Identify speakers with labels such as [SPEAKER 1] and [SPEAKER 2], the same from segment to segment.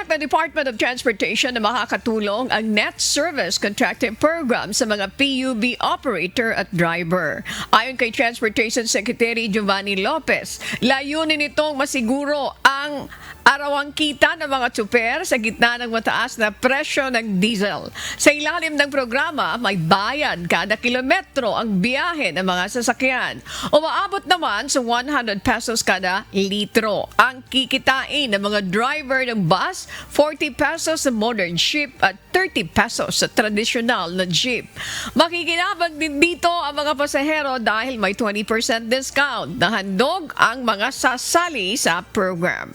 [SPEAKER 1] Tiniyak ng Department of Transportation na makakatulong ang Net Service Contracting Program sa mga PUB operator at driver. Ayon kay Transportation Secretary Giovanni Lopez, layunin nitong masiguro ang arawang kita ng mga tsuper sa gitna ng mataas na presyo ng diesel. Sa ilalim ng programa, may bayad kada kilometro ang biyahe ng mga sasakyan. Umaabot naman sa 100 pesos kada litro. Ang kikitain ng mga driver ng bus, 40 pesos sa modern jeep at 30 pesos sa tradisyonal na jeep. Makikinabang din dito ang mga pasahero dahil may 20% discount na handog ang mga sasali sa program.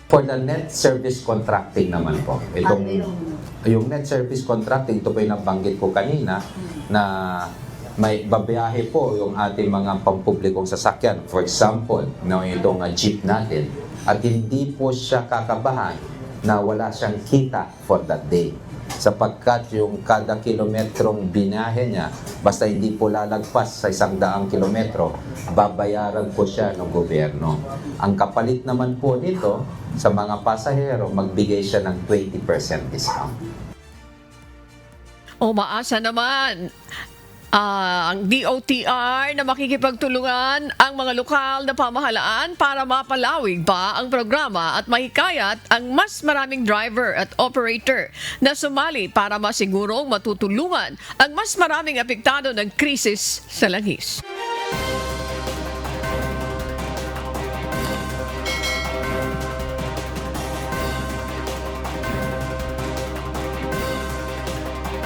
[SPEAKER 2] For the net service contracting naman po, yung net service contracting, ito po yung nabanggit ko kanina na may babiyahe po yung ating mga pampublikong sasakyan. For example, itong jeep natin. At hindi po siya kakabahan na wala siyang kita for that day. Sapagkat yung kada kilometrong binahe niya, basta hindi po lalagpas sa 100 kilometro, babayaran po siya ng gobyerno. Ang kapalit naman po nito, sa mga pasahero, magbigay siya ng 20% discount.
[SPEAKER 1] Umaasa naman ang DOTR na makikipagtulungan ang mga lokal na pamahalaan para mapalawig pa ang programa at mahikayat ang mas maraming driver at operator na sumali para masigurong matutulungan ang mas maraming apektado ng krisis sa langis.